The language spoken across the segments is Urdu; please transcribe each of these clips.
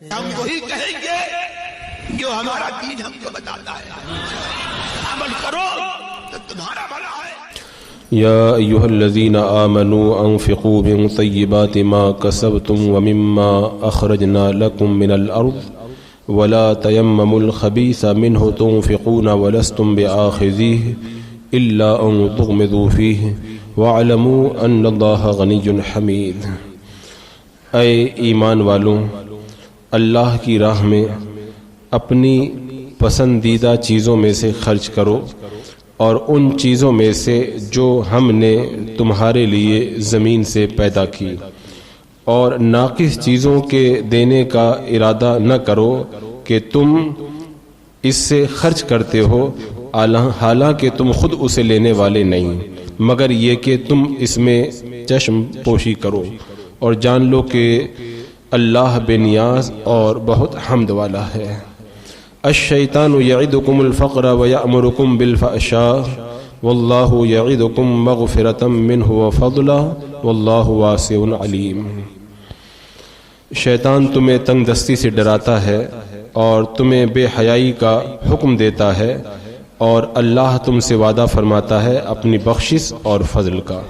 ہم وہی کہیں گے جو ہمارا دین ہم کو بتاتا ہے، عمل کرو تو تمہارا بھلا ہے۔ یا ایھا الذین آمنوا انفقوا من طیبات ما کسبتم ومما اخرجنا لکم من الارض ولا تیمموا الخبیث منه تنفقون ولستم بآخذیہ الا ان تغمضوا فیہ واعلموا ان اللہ غنی حمید۔ اے ایمان والوں، اللہ کی راہ میں اپنی پسندیدہ چیزوں میں سے خرچ کرو اور ان چیزوں میں سے جو ہم نے تمہارے لیے زمین سے پیدا کی، اور ناقص چیزوں کے دینے کا ارادہ نہ کرو کہ تم اس سے خرچ کرتے ہو حالانکہ تم خود اسے لینے والے نہیں، مگر یہ کہ تم اس میں چشم پوشی کرو اور جان لو کہ اللہ بے نیاز اور بہت حمد والا ہے۔ الشیطان یعدکم الفقر ویأمرکم بالفحشاء واللہ یعدکم مغفرۃ منہ وفضلا واللہ واسع علیم۔ شیطان تمہیں تنگ دستی سے ڈراتا ہے اور تمہیں بے حیائی کا حکم دیتا ہے، اور اللہ تم سے وعدہ فرماتا ہے اپنی بخشش اور فضل کا،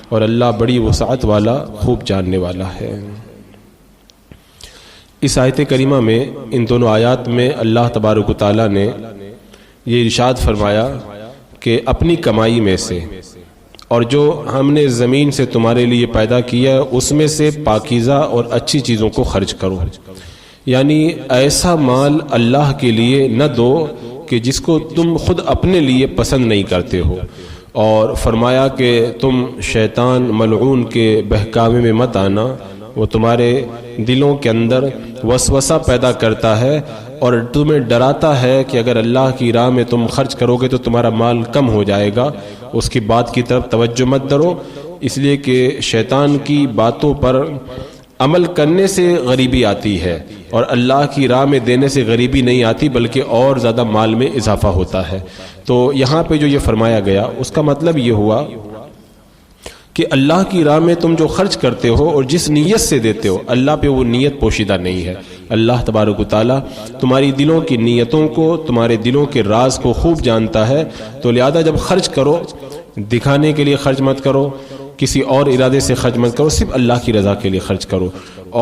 اور اللہ بڑی وسعت والا خوب جاننے والا ہے۔ اس آیت کریمہ میں ان دونوں آیات میں اللہ تبارک و تعالیٰ نے یہ ارشاد فرمایا کہ اپنی کمائی میں سے اور جو ہم نے زمین سے تمہارے لیے پیدا کیا ہے اس میں سے پاکیزہ اور اچھی چیزوں کو خرچ کرو، یعنی ایسا مال اللہ کے لیے نہ دو کہ جس کو تم خود اپنے لیے پسند نہیں کرتے ہو، اور فرمایا کہ تم شیطان ملعون کے بہکاوے میں مت آنا، وہ تمہارے دلوں کے اندر وسوسہ پیدا کرتا ہے اور تمہیں ڈراتا ہے کہ اگر اللہ کی راہ میں تم خرچ کرو گے تو تمہارا مال کم ہو جائے گا، اس کی بات کی طرف توجہ مت کرو، اس لیے کہ شیطان کی باتوں پر عمل کرنے سے غریبی آتی ہے اور اللہ کی راہ میں دینے سے غریبی نہیں آتی بلکہ اور زیادہ مال میں اضافہ ہوتا ہے۔ تو یہاں پہ جو یہ فرمایا گیا اس کا مطلب یہ ہوا کہ اللہ کی راہ میں تم جو خرچ کرتے ہو اور جس نیت سے دیتے ہو اللہ پہ وہ نیت پوشیدہ نہیں ہے۔ اللہ تبارک و تعالیٰ تمہاری دلوں کی نیتوں کو، تمہارے دلوں کے راز کو خوب جانتا ہے، تو لہذا جب خرچ کرو دکھانے کے لیے خرچ مت کرو، کسی اور ارادے سے خرچ مت کرو، صرف اللہ کی رضا کے لیے خرچ کرو،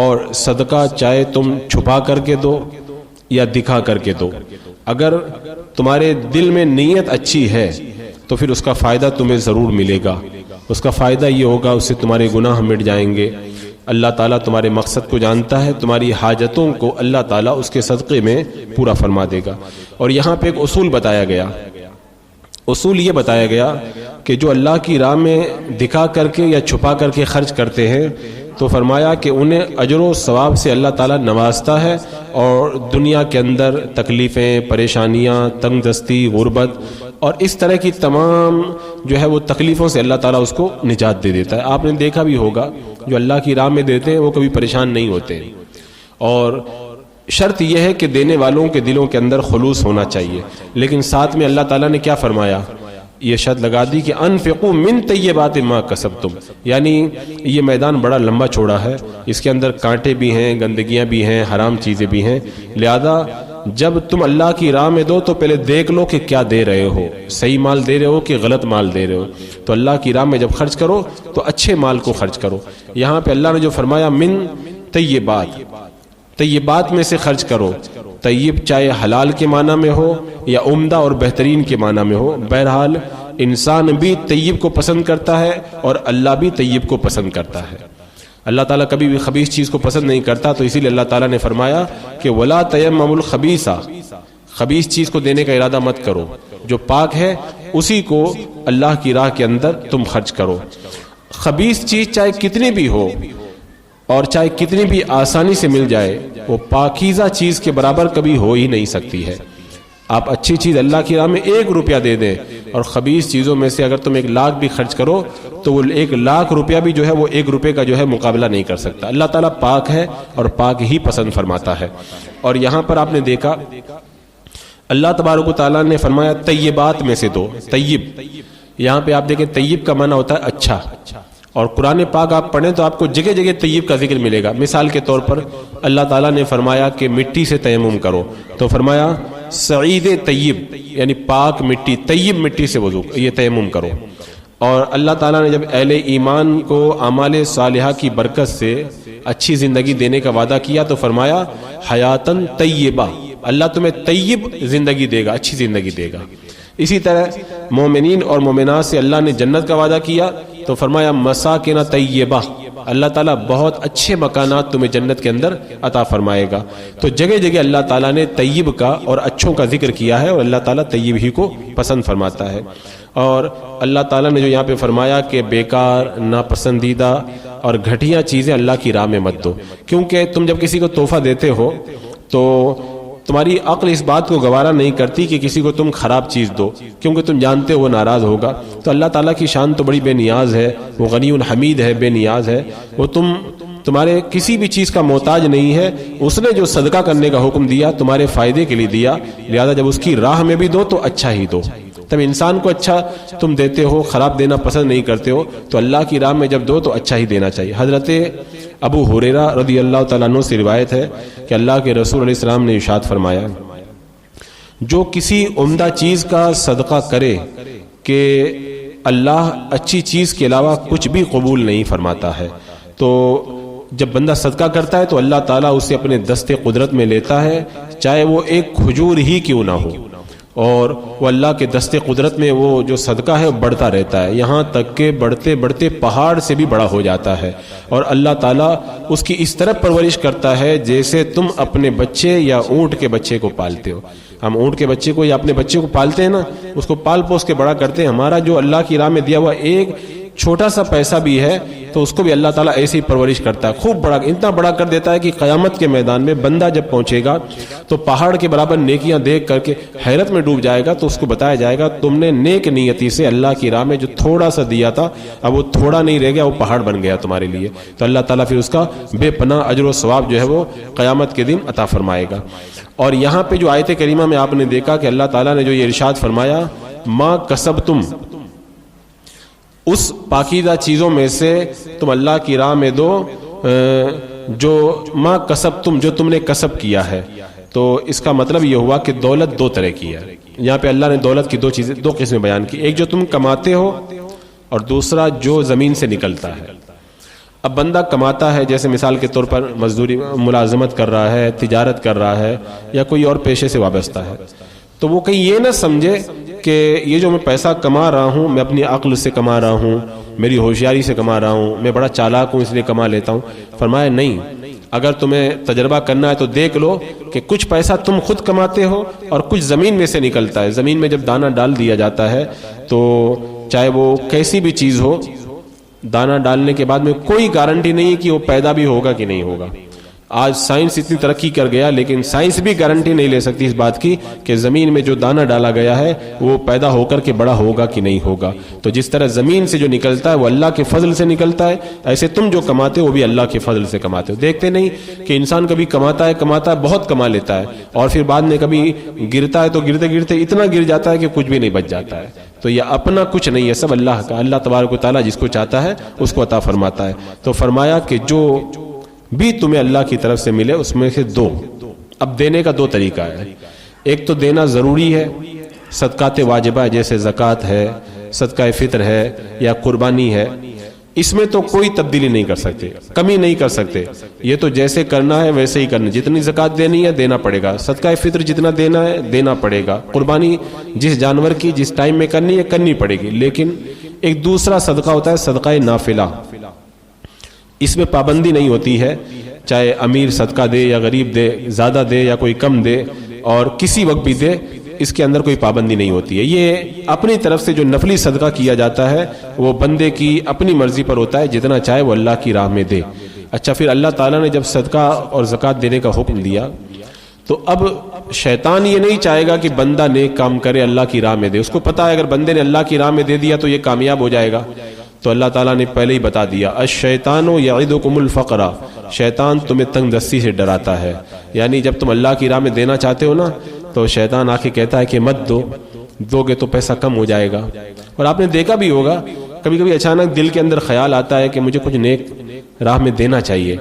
اور صدقہ چاہے تم چھپا کر کے دو یا دکھا کر کے دو، اگر تمہارے دل میں نیت اچھی ہے تو پھر اس کا فائدہ تمہیں ضرور ملے گا۔ اس کا فائدہ یہ ہوگا اس سے تمہارے گناہ مٹ جائیں گے، اللہ تعالیٰ تمہارے مقصد کو جانتا ہے، تمہاری حاجتوں کو اللہ تعالیٰ اس کے صدقے میں پورا فرما دے گا۔ اور یہاں پہ ایک اصول بتایا گیا، اصول یہ بتایا گیا کہ جو اللہ کی راہ میں دکھا کر کے یا چھپا کر کے خرچ کرتے ہیں تو فرمایا کہ انہیں اجر و ثواب سے اللہ تعالیٰ نوازتا ہے، اور دنیا کے اندر تکلیفیں، پریشانیاں، تنگ دستی، غربت اور اس طرح کی تمام جو ہے وہ تکلیفوں سے اللہ تعالیٰ اس کو نجات دے دیتا ہے۔ آپ نے دیکھا بھی ہوگا جو اللہ کی راہ میں دیتے ہیں وہ کبھی پریشان نہیں ہوتے، اور شرط یہ ہے کہ دینے والوں کے دلوں کے اندر خلوص ہونا چاہیے، لیکن ساتھ میں اللہ تعالیٰ نے کیا فرمایا، یہ شرط لگا دی کہ انفقوا من طیبات ما کسبتم، یعنی یہ میدان بڑا لمبا چوڑا ہے، اس کے اندر کانٹے بھی ہیں، گندگیاں بھی ہیں، حرام چیزیں بھی ہیں، لہذا جب تم اللہ کی راہ میں دو تو پہلے دیکھ لو کہ کیا دے رہے ہو، صحیح مال دے رہے ہو کہ غلط مال دے رہے ہو۔ تو اللہ کی راہ میں جب خرچ کرو تو اچھے مال کو خرچ کرو۔ یہاں پہ اللہ نے جو فرمایا من طیبات، طیبات میں سے خرچ کرو، طیب چاہے حلال کے معنی میں ہو یا عمدہ اور بہترین کے معنی میں ہو، بہرحال انسان بھی طیب کو پسند کرتا ہے اور اللہ بھی طیب کو پسند کرتا ہے۔ اللہ تعالیٰ کبھی بھی خبیث چیز کو پسند نہیں کرتا، تو اسی لیے اللہ تعالیٰ نے فرمایا کہ وَلَا تَيَمَّمُوا الْخَبِيثَ، خبیث چیز کو دینے کا ارادہ مت کرو، جو پاک ہے اسی کو اللہ کی راہ کے اندر تم خرچ کرو۔ خبیث چیز چاہے کتنی بھی ہو اور چاہے کتنی بھی آسانی سے مل جائے، وہ پاکیزہ چیز کے برابر کبھی ہو ہی نہیں سکتی ہے۔ آپ اچھی چیز اللہ کی راہ میں 1 روپیہ دے دیں، اور خبیث چیزوں میں سے اگر تم 1 لاکھ بھی خرچ کرو تو وہ 1 لاکھ روپیہ بھی جو ہے وہ 1 روپے کا جو ہے مقابلہ نہیں کر سکتا۔ اللہ تعالیٰ پاک ہے اور پاک ہی پسند فرماتا ہے۔ اور یہاں پر آپ نے دیکھا اللہ تبارک و تعالیٰ نے فرمایا طیبات میں سے دو، طیب، یہاں پہ آپ دیکھیں طیب کا معنی ہوتا ہے اچھا، اور قرآن پاک آپ پڑھیں تو آپ کو جگہ جگہ طیب کا ذکر ملے گا. مثال کے طور پر اللہ تعالیٰ نے فرمایا کہ مٹی سے تیمم کرو، تو فرمایا سعید طیب یعنی پاک مٹی، طیب مٹی سے وضو یہ تیمم کرو. اور اللہ تعالیٰ نے جب اہل ایمان کو اعمال صالحہ کی برکت سے اچھی زندگی دینے کا وعدہ کیا تو فرمایا حیاتن طیبہ، اللہ تمہیں طیب زندگی دے گا، اچھی زندگی دے گا. اسی طرح مومنین اور مومنات سے اللہ نے جنت کا وعدہ کیا تو فرمایا مساکن طیبہ، اللہ تعالیٰ بہت اچھے مکانات تمہیں جنت کے اندر عطا فرمائے گا. تو جگہ جگہ اللہ تعالیٰ نے طیب کا اور اچھوں کا ذکر کیا ہے، اور اللہ تعالیٰ طیب ہی کو پسند فرماتا ہے. اور اللہ تعالیٰ نے جو یہاں پہ فرمایا کہ بیکار، ناپسندیدہ اور گھٹیا چیزیں اللہ کی راہ میں مت دو، کیونکہ تم جب کسی کو تحفہ دیتے ہو تو تمہاری عقل اس بات کو گوارا نہیں کرتی کہ کسی کو تم خراب چیز دو، کیونکہ تم جانتے ہو وہ ناراض ہوگا. تو اللہ تعالیٰ کی شان تو بڑی بے نیاز ہے، وہ غنی حمید ہے، بے نیاز ہے، وہ تمہارے کسی بھی چیز کا محتاج نہیں ہے. اس نے جو صدقہ کرنے کا حکم دیا تمہارے فائدے کے لیے دیا، لہذا جب اس کی راہ میں بھی دو تو اچھا ہی دو. تب انسان کو اچھا تم دیتے ہو، خراب دینا پسند نہیں کرتے ہو، تو اللہ کی راہ میں جب دو تو اچھا ہی دینا چاہیے. حضرت ابو ہریرہ رضی اللہ تعالیٰ عنہ سے روایت ہے کہ اللہ کے رسول علیہ السلام نے ارشاد فرمایا جو کسی عمدہ چیز کا صدقہ کرے کہ اللہ اچھی چیز کے علاوہ کچھ بھی قبول نہیں فرماتا ہے. تو جب بندہ صدقہ کرتا ہے تو اللہ تعالیٰ اسے اپنے دستے قدرت میں لیتا ہے، چاہے وہ ایک کھجور ہی کیوں نہ ہو، اور وہ اللہ کے دستے قدرت میں وہ جو صدقہ ہے وہ بڑھتا رہتا ہے، یہاں تک کہ بڑھتے بڑھتے پہاڑ سے بھی بڑا ہو جاتا ہے. اور اللہ تعالیٰ اس کی اس طرح پرورش کرتا ہے جیسے تم اپنے بچے یا اونٹ کے بچے کو پالتے ہو. ہم اونٹ کے بچے کو یا اپنے بچے کو پالتے ہیں نا، اس کو پال پوس کے بڑا کرتے ہیں. ہمارا جو اللہ کی راہ میں دیا ہوا ایک چھوٹا سا پیسہ بھی ہے تو اس کو بھی اللہ تعالیٰ ایسے ہی پرورش کرتا ہے، خوب بڑا، اتنا بڑا کر دیتا ہے کہ قیامت کے میدان میں بندہ جب پہنچے گا تو پہاڑ کے برابر نیکیاں دیکھ کر کے حیرت میں ڈوب جائے گا. تو اس کو بتایا جائے گا تم نے نیک نیتی سے اللہ کی راہ میں جو تھوڑا سا دیا تھا اب وہ تھوڑا نہیں رہ گیا، وہ پہاڑ بن گیا تمہارے لیے. تو اللہ تعالیٰ پھر اس کا بے پناہ اجر و ثواب جو ہے وہ قیامت کے دن عطا فرمائے گا. اور یہاں پہ جو آیت کریمہ میں آپ نے دیکھا کہ اللہ تعالیٰ نے جو یہ ارشاد فرمایا ما کسبتم، اس پاکیزہ چیزوں میں سے تم اللہ کی راہ میں دو جو ما کسبتم، جو تم نے کسب کیا ہے. تو اس کا مطلب یہ ہوا کہ دولت دو طرح کی ہے. یہاں پہ اللہ نے دولت کی دو قسمیں بیان کی، ایک جو تم کماتے ہو اور دوسرا جو زمین سے نکلتا ہے. اب بندہ کماتا ہے، جیسے مثال کے طور پر مزدوری، ملازمت کر رہا ہے، تجارت کر رہا ہے یا کوئی اور پیشے سے وابستہ ہے، تو وہ کہیں یہ نہ سمجھے کہ یہ جو میں پیسہ کما رہا ہوں میں اپنی عقل سے کما رہا ہوں، میری ہوشیاری سے کما رہا ہوں، میں بڑا چالاک ہوں اس لیے کما لیتا ہوں. فرمایا نہیں، اگر تمہیں تجربہ کرنا ہے تو دیکھ لو کہ کچھ پیسہ تم خود کماتے ہو اور کچھ زمین میں سے نکلتا ہے. زمین میں جب دانہ ڈال دیا جاتا ہے تو چاہے وہ کیسی بھی چیز ہو، دانہ ڈالنے کے بعد میں کوئی گارنٹی نہیں کہ وہ پیدا بھی ہوگا کہ نہیں ہوگا. آج سائنس اتنی ترقی کر گیا لیکن سائنس بھی گارنٹی نہیں لے سکتی اس بات کی کہ زمین میں جو دانہ ڈالا گیا ہے وہ پیدا ہو کر کے بڑا ہوگا کہ نہیں ہوگا. تو جس طرح زمین سے جو نکلتا ہے وہ اللہ کے فضل سے نکلتا ہے، ایسے تم جو کماتے ہو وہ بھی اللہ کے فضل سے کماتے ہو. دیکھتے نہیں کہ انسان کبھی کماتا ہے بہت کما لیتا ہے اور پھر بعد میں کبھی گرتا ہے تو گرتے گرتے اتنا گر جاتا ہے کہ کچھ بھی نہیں بچ جاتا ہے. تو یہ اپنا کچھ نہیں ہے، سب اللہ کا. اللہ تبارک و تعالیٰ جس کو چاہتا ہے اس کو عطا فرماتا ہے. تو فرمایا کہ جو بھی تمہیں اللہ کی طرف سے ملے اس میں سے دو. اب دینے کا دو طریقہ ہے، ایک تو دینا ضروری ہے، صدقات واجبہ جیسے زکوٰۃ ہے، صدقہ فطر ہے یا قربانی ہے، اس میں تو کوئی تبدیلی نہیں کر سکتے، کمی نہیں کر سکتے. یہ تو جیسے کرنا ہے ویسے ہی کرنا، جتنی زکوٰۃ دینی ہے دینا پڑے گا، صدقہ فطر جتنا دینا ہے دینا پڑے گا، قربانی جس جانور کی جس ٹائم میں کرنی ہے کرنی پڑے گی. لیکن ایک دوسرا صدقہ ہوتا ہے صدقہ نافلہ، اس میں پابندی نہیں ہوتی ہے، چاہے امیر صدقہ دے یا غریب دے، زیادہ دے یا کوئی کم دے اور کسی وقت بھی دے، اس کے اندر کوئی پابندی نہیں ہوتی ہے. یہ اپنی طرف سے جو نفلی صدقہ کیا جاتا ہے وہ بندے کی اپنی مرضی پر ہوتا ہے، جتنا چاہے وہ اللہ کی راہ میں دے. اچھا، پھر اللہ تعالیٰ نے جب صدقہ اور زکوٰۃ دینے کا حکم دیا تو اب شیطان یہ نہیں چاہے گا کہ بندہ نیک کام کرے اللہ کی راہ میں دے. اس کو پتا ہے اگر بندے نے اللہ کی راہ میں دے دیا تو یہ کامیاب ہو جائے گا. تو اللہ تعالیٰ نے پہلے ہی بتا دیا الشیطان یعدکم الفقر، شیطان تمہیں تنگ دستی سے ڈراتا ہے. یعنی جب تم اللہ کی راہ میں دینا چاہتے ہو نا تو شیطان آ کے کہتا ہے کہ مت دو گے تو پیسہ کم ہو جائے گا. اور آپ نے دیکھا بھی ہوگا کبھی کبھی اچانک دل کے اندر خیال آتا ہے کہ مجھے کچھ نیک راہ میں دینا چاہیے،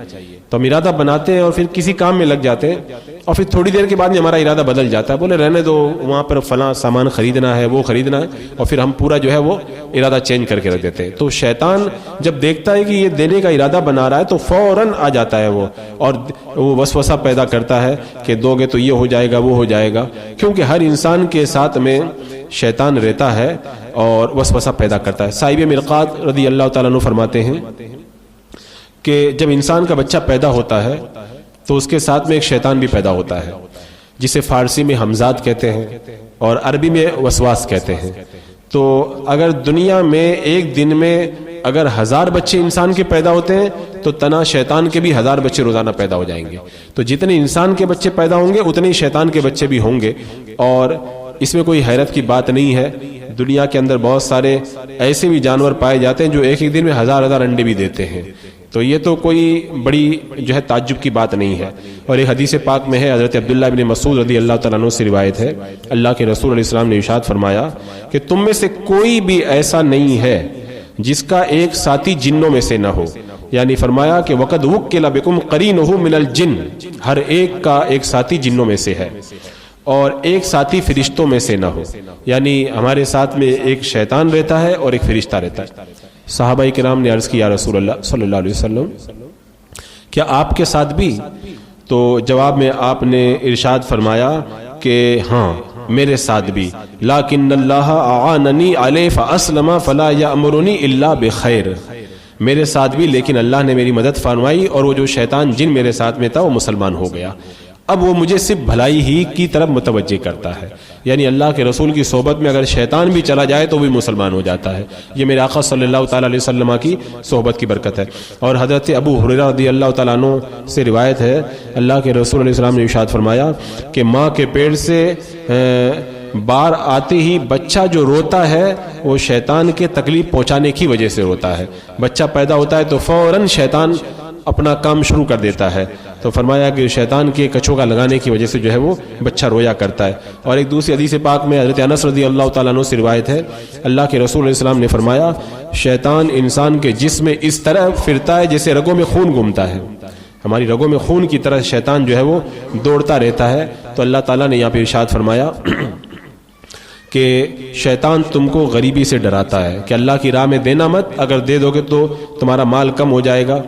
تو ہم ارادہ بناتے ہیں اور پھر کسی کام میں لگ جاتے ہیں، اور پھر تھوڑی دیر کے بعد میں ہمارا ارادہ بدل جاتا ہے، بولے رہنے دو وہاں پر فلاں سامان خریدنا ہے، وہ خریدنا ہے، اور پھر ہم پورا جو ہے وہ ارادہ چینج کر کے رکھ دیتے ہیں۔ تو شیطان جب دیکھتا ہے کہ یہ دینے کا ارادہ بنا رہا ہے تو فوراً آ جاتا ہے وہ، اور وہ وسوسہ پیدا کرتا ہے کہ دو گے تو یہ ہو جائے گا، وہ ہو جائے گا، کیونکہ ہر انسان کے ساتھ میں شیطان رہتا ہے اور وسوسہ پیدا کرتا ہے۔ صاحب مرقات رضی اللہ تعالیٰ عنہ فرماتے ہیں کہ جب انسان کا بچہ پیدا ہوتا ہے تو اس کے ساتھ میں ایک شیطان بھی پیدا ہوتا ہے، جسے فارسی میں حمزاد کہتے ہیں اور عربی میں وسواس کہتے ہیں۔ تو اگر دنیا میں ایک دن میں اگر 1000 بچے انسان کے پیدا ہوتے ہیں تو تنا شیطان کے بھی 1000 بچے روزانہ پیدا ہو جائیں گے۔ تو جتنے انسان کے بچے پیدا ہوں گے اتنے ہی شیطان کے بچے بھی ہوں گے، اور اس میں کوئی حیرت کی بات نہیں ہے۔ دنیا کے اندر بہت سارے ایسے بھی جانور پائے جاتے ہیں جو ایک ایک دن میں 1000 انڈے بھی دیتے ہیں، تو یہ تو کوئی بڑی جو ہے تعجب کی بات نہیں ہے۔ اور ایک حدیث پاک میں ہے، حضرت عبداللہ بن مسعود رضی اللہ تعالیٰ عنہ سے روایت ہے، اللہ کے رسول علیہ السلام نے ارشاد فرمایا کہ تم میں سے کوئی بھی ایسا نہیں ہے جس کا ایک ساتھی جنوں میں سے نہ ہو، یعنی فرمایا کہ وقد وکل بکم قرینہ من الجن، ہر ایک کا ایک ساتھی جنوں میں سے ہے اور ایک ساتھی فرشتوں میں سے نہ ہو، یعنی ہمارے ساتھ میں ایک شیطان رہتا ہے اور ایک فرشتہ رہتا ہے۔ صحابہ کرام نے عرض کیا رسول اللہ صلی اللہ علیہ وسلم کیا آپ کے ساتھ بھی؟ تو جواب میں آپ نے ارشاد فرمایا کہ ہاں میرے ساتھ بھی، لیکن اللہ اعاننی علیہ فاسلم فلا یامرنی الا بخیر، میرے ساتھ بھی لیکن اللہ نے میری مدد فرمائی اور وہ جو شیطان جن میرے ساتھ میں تھا وہ مسلمان ہو گیا، اب وہ مجھے صرف بھلائی ہی کی طرف متوجہ کرتا ہے۔ یعنی اللہ کے رسول کی صحبت میں اگر شیطان بھی چلا جائے تو بھی مسلمان ہو جاتا ہے، یہ میرے آقا صلی اللہ تعالیٰ علیہ وسلم کی صحبت کی برکت ہے۔ اور حضرت ابو ہریرہ رضی اللہ تعالیٰ عنہ سے روایت ہے، اللہ کے رسول علیہ السلام نے ارشاد فرمایا کہ ماں کے پیٹ سے بار آتے ہی بچہ جو روتا ہے وہ شیطان کے تکلیف پہنچانے کی وجہ سے روتا ہے۔ بچہ پیدا ہوتا ہے تو فوراً شیطان اپنا کام شروع کر دیتا ہے، تو فرمایا کہ شیطان کے کچھوکا لگانے کی وجہ سے جو ہے وہ بچہ رویا کرتا ہے۔ اور ایک دوسری حدیث پاک میں حضرت انس رضی اللہ تعالیٰ عنہ سے روایت ہے، اللہ کے رسول علیہ السلام نے فرمایا شیطان انسان کے جسم میں اس طرح پھرتا ہے جیسے رگوں میں خون گھومتا ہے، ہماری رگوں میں خون کی طرح شیطان جو ہے وہ دوڑتا رہتا ہے۔ تو اللہ تعالیٰ نے یہاں پہ ارشاد فرمایا کہ شیطان تم کو غریبی سے ڈراتا ہے کہ اللہ کی راہ میں دینا مت، اگر دے دو گے تو تمہارا مال کم ہو جائے گا۔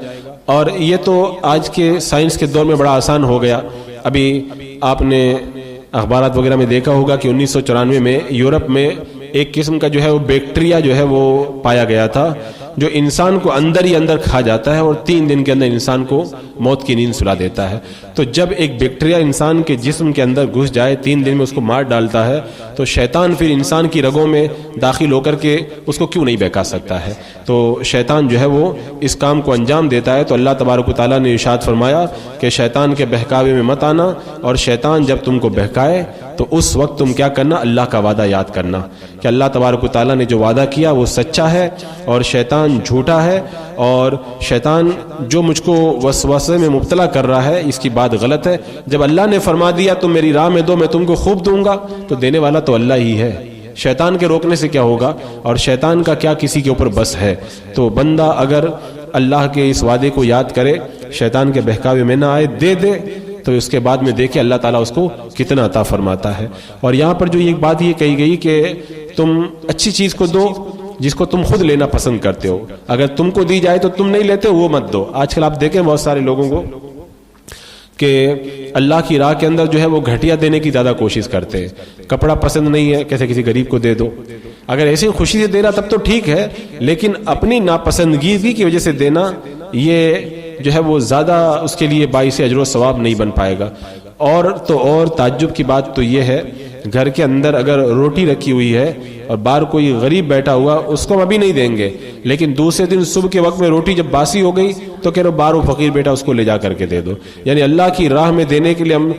اور یہ تو آج کے سائنس کے دور میں بڑا آسان ہو گیا۔ ابھی آپ نے اخبارات وغیرہ میں دیکھا ہوگا کہ 1994 میں یورپ میں ایک قسم کا جو ہے وہ بیکٹیریا جو ہے وہ پایا گیا تھا جو انسان کو اندر ہی اندر کھا جاتا ہے اور 3 دن کے اندر انسان کو موت کی نیند سلا دیتا ہے۔ تو جب ایک بیکٹیریا انسان کے جسم کے اندر گھس جائے 3 دن میں اس کو مار ڈالتا ہے، تو شیطان پھر انسان کی رگوں میں داخل ہو کر کے اس کو کیوں نہیں بہکا سکتا ہے؟ تو شیطان جو ہے وہ اس کام کو انجام دیتا ہے۔ تو اللہ تبارک و تعالیٰ نے ارشاد فرمایا کہ شیطان کے بہکاوے میں مت آنا، اور شیطان جب تم کو بہکائے تو اس وقت تم کیا کرنا؟ اللہ کا وعدہ یاد کرنا کہ اللہ تبارک و تعالیٰ نے جو وعدہ کیا وہ سچا ہے اور شیطان جھوٹا ہے، اور شیطان جو مجھ کو وسوسے میں مبتلا کر رہا ہے اس کی بات غلط ہے۔ جب اللہ نے فرما دیا تم میری راہ میں دو میں تم کو خوب دوں گا، تو دینے والا تو اللہ ہی ہے، شیطان کے روکنے سے کیا ہوگا؟ اور شیطان کا کیا کسی کے اوپر بس ہے؟ تو بندہ اگر اللہ کے اس وعدے کو یاد کرے، شیطان کے بہکاوے میں نہ آئے، دے دے، تو اس کے بعد میں دیکھیں اللہ تعالیٰ اس کو کتنا عطا فرماتا ہے۔ اور یہاں پر جو ایک بات یہ کہی گئی کہ تم اچھی چیز کو دو جس کو تم خود لینا پسند کرتے ہو، اگر تم کو دی جائے تو تم نہیں لیتے وہ مت دو۔ آج کل آپ دیکھیں بہت سارے لوگوں کو کہ اللہ کی راہ کے اندر جو ہے وہ گھٹیا دینے کی زیادہ کوشش کرتے ہیں۔ کپڑا پسند نہیں ہے، کیسے کسی غریب کو دے دو، اگر ایسے خوشی سے دے رہا تب تو ٹھیک ہے، لیکن اپنی ناپسندگی کی وجہ سے دینا یہ جو ہے وہ زیادہ اس کے لیے باعث اجر و ثواب نہیں بن پائے گا۔ اور تعجب کی بات تو یہ ہے، گھر کے اندر اگر روٹی رکھی ہوئی ہے اور باہر کوئی غریب بیٹھا ہوا اس کو ہم ابھی نہیں دیں گے، لیکن دوسرے دن صبح کے وقت میں روٹی جب باسی ہو گئی تو کہہ رہے باہر وہ فقیر بیٹا اس کو لے جا کر کے دے دو۔ یعنی اللہ کی راہ میں دینے کے لیے ہم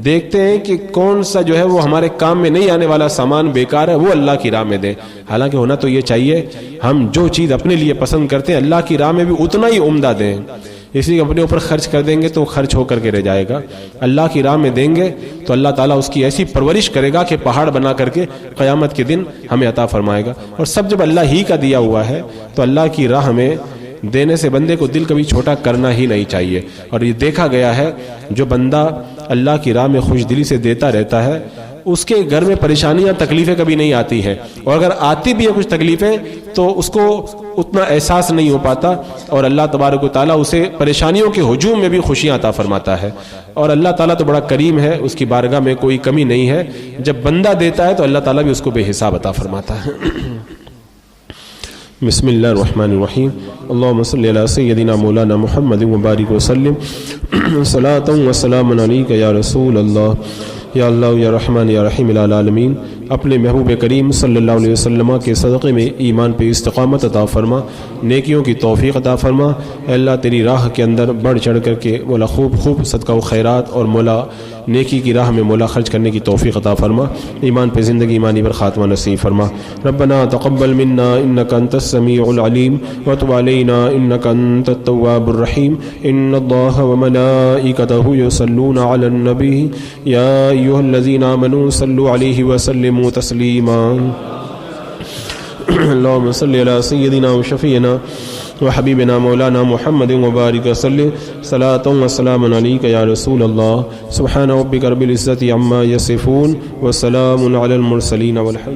دیکھتے ہیں کہ کون سا جو ہے وہ ہمارے کام میں نہیں آنے والا سامان بیکار ہے وہ اللہ کی راہ میں دیں۔ حالانکہ ہونا تو یہ چاہیے ہم جو چیز اپنے لیے پسند کرتے ہیں اللہ کی راہ میں بھی اتنا ہی عمدہ دیں، اس لیے اپنے اوپر خرچ کر دیں گے تو خرچ ہو کر کے رہ جائے گا۔ اللہ کی راہ میں دیں گے تو اللہ تعالیٰ اس کی ایسی پرورش کرے گا کہ پہاڑ بنا کر کے قیامت کے دن ہمیں عطا فرمائے گا. اور سب جب اللہ ہی کا دیا ہوا ہے تو اللہ کی راہ میں دینے سے بندے کو دل کبھی چھوٹا کرنا ہی نہیں چاہیے. اور یہ دیکھا گیا ہے جو بندہ اللہ کی راہ میں خوش دلی سے دیتا رہتا ہے اس کے گھر میں پریشانیاں تکلیفیں کبھی نہیں آتی ہیں, اور اگر آتی بھی ہیں کچھ تکلیفیں تو اس کو اتنا احساس نہیں ہو پاتا, اور اللہ تبارک و تعالیٰ اسے پریشانیوں کے ہجوم میں بھی خوشیاں عطا فرماتا ہے. اور اللہ تعالیٰ تو بڑا کریم ہے, اس کی بارگاہ میں کوئی کمی نہیں ہے. جب بندہ دیتا ہے تو اللہ تعالیٰ بھی اس کو بے حساب عطا فرماتا ہے. بسم اللہ الرحمن الرحیم. اللہم صلی علی سیدنا مولانا محمد وبارک وسلم. صلاۃ و سلام علیک یا رسول اللہ. یا اللہ یا رحمان یا رحیم العالمین. اپنے محبوب کریم صلی اللہ علیہ وسلم کے صدقے میں ایمان پہ استقامت عطا فرما, نیکیوں کی توفیق عطا فرما. اے اللہ تیری راہ کے اندر بڑھ چڑھ کر کے مولا خوب صدقہ و خیرات اور مولا نیکی کی راہ میں مولا خرچ کرنے کی توفیق عطا فرما. ایمان پہ زندگی ایمانی پر خاتمہ نصیب فرما. ربنا تقبل منا انک انت السمیع العلیم وتب علینا انک انت التواب الرحیم. ان اللہ وملائکتہ یصلون علی النبی یا ایھا الذین آمنوا صلوا علیہ وسلموا تسلیما. اللهم صل على سيدنا وشفينا وحبيبنا مولانا محمد وبارك وسلم. صلاة وسلام عليك يا رسول الله. سبحان ربك رب العزة عما يصفون وسلام على المرسلين والحمد